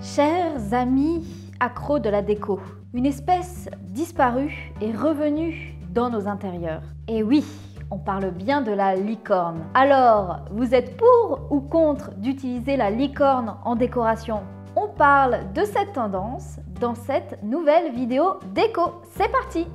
Chers amis accros de la déco, une espèce disparue est revenue dans nos intérieurs. Et oui, on parle bien de la licorne. Alors, vous êtes pour ou contre d'utiliser la licorne en décoration? On parle de cette tendance dans cette nouvelle vidéo déco. C'est parti!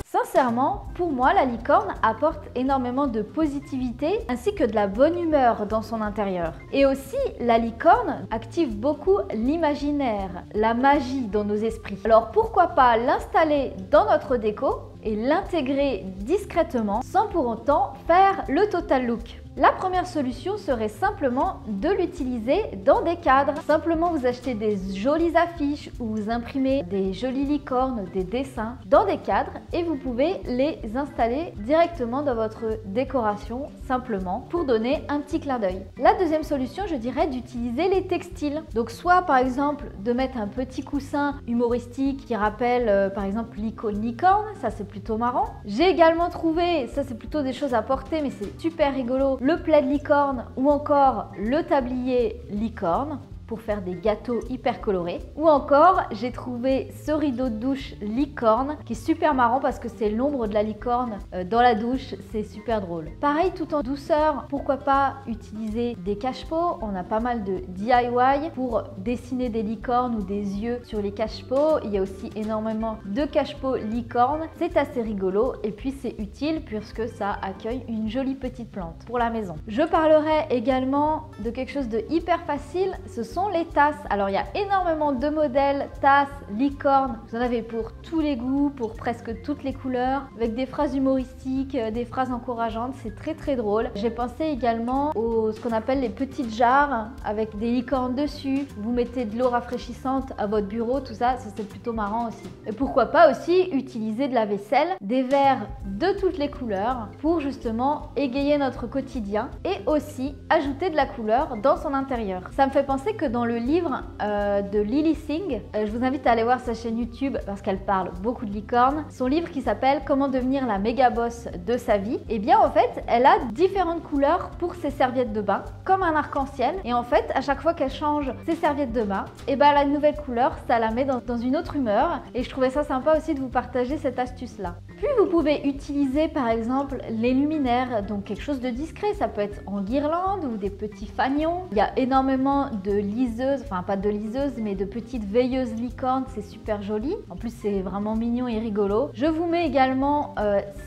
Sincèrement, pour moi, la licorne apporte énormément de positivité ainsi que de la bonne humeur dans son intérieur. Et aussi, la licorne active beaucoup l'imaginaire, la magie dans nos esprits. Alors pourquoi pas l'installer dans notre déco et l'intégrer discrètement sans pour autant faire le total look. La première solution serait simplement de l'utiliser dans des cadres. Simplement vous achetez des jolies affiches ou vous imprimez des jolies licornes, des dessins dans des cadres et vous pouvez les installer directement dans votre décoration simplement pour donner un petit clin d'œil. La deuxième solution, je dirais d'utiliser les textiles. Donc soit par exemple de mettre un petit coussin humoristique qui rappelle par exemple l'icône licorne, ça c'est plutôt marrant. J'ai également trouvé, ça c'est plutôt des choses à porter mais c'est super rigolo, le plaid licorne ou encore le tablier licorne pour faire des gâteaux hyper colorés. Ou encore, j'ai trouvé ce rideau de douche licorne qui est super marrant parce que c'est l'ombre de la licorne dans la douche, c'est super drôle. Pareil, tout en douceur, pourquoi pas utiliser des cache-pots. On a pas mal de DIY pour dessiner des licornes ou des yeux sur les cache-pots. Il y a aussi énormément de cache-pots licorne. C'est assez rigolo et puis c'est utile puisque ça accueille une jolie petite plante pour la maison. Je parlerai également de quelque chose de hyper facile, ce sont les tasses. Alors il y a énormément de modèles, tasses, licornes, vous en avez pour tous les goûts, pour presque toutes les couleurs, avec des phrases humoristiques, des phrases encourageantes, c'est très drôle. J'ai pensé également aux ce qu'on appelle les petites jarres avec des licornes dessus, vous mettez de l'eau rafraîchissante à votre bureau, tout ça, c'est plutôt marrant aussi. Et pourquoi pas aussi utiliser de la vaisselle, des verres de toutes les couleurs pour justement égayer notre quotidien et aussi ajouter de la couleur dans son intérieur. Ça me fait penser que dans le livre de Lily Singh, je vous invite à aller voir sa chaîne YouTube parce qu'elle parle beaucoup de licorne. Son livre qui s'appelle Comment devenir la méga boss de sa vie. Et bien en fait, elle a différentes couleurs pour ses serviettes de bain, comme un arc-en-ciel. Et en fait, à chaque fois qu'elle change ses serviettes de bain, et ben la nouvelle couleur, ça la met dans une autre humeur. Et je trouvais ça sympa aussi de vous partager cette astuce-là. Puis vous pouvez utiliser par exemple les luminaires, donc quelque chose de discret, ça peut être en guirlande ou des petits fanions. Il y a énormément de liseuses, enfin pas de liseuses mais de petites veilleuses licornes, c'est super joli. En plus c'est vraiment mignon et rigolo. Je vous mets également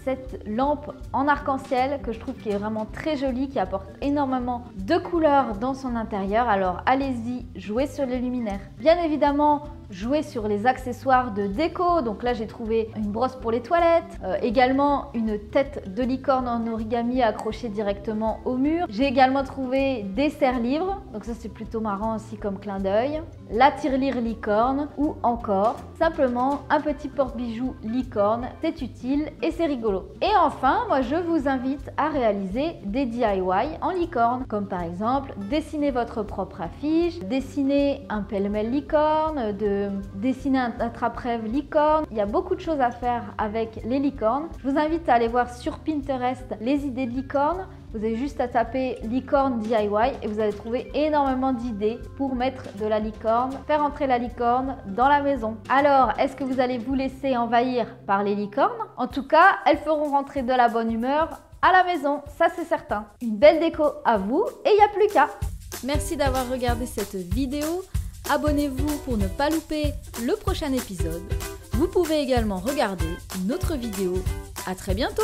cette lampe en arc-en-ciel que je trouve qui est vraiment très jolie, qui apporte énormément de couleurs dans son intérieur. Alors allez-y, jouez sur les luminaires. Bien évidemment, jouer sur les accessoires de déco. Donc là j'ai trouvé une brosse pour les toilettes, également une tête de licorne en origami accrochée directement au mur. J'ai également trouvé des serre-livres, donc ça c'est plutôt marrant aussi comme clin d'œil. La tirelire licorne ou encore simplement un petit porte-bijoux licorne, c'est utile et c'est rigolo. Et enfin, moi je vous invite à réaliser des DIY en licorne, comme par exemple dessiner votre propre affiche, dessiner un pêle-mêle licorne, dessiner un attrape-rêve licorne. Il y a beaucoup de choses à faire avec les licornes. Je vous invite à aller voir sur Pinterest les idées de licornes. Vous avez juste à taper licorne DIY et vous allez trouver énormément d'idées pour mettre de la licorne, faire entrer la licorne dans la maison. Alors, est-ce que vous allez vous laisser envahir par les licornes? En tout cas, elles feront rentrer de la bonne humeur à la maison, ça c'est certain. Une belle déco à vous et il n'y a plus qu'à. Merci d'avoir regardé cette vidéo. Abonnez-vous pour ne pas louper le prochain épisode. Vous pouvez également regarder une autre vidéo. À très bientôt!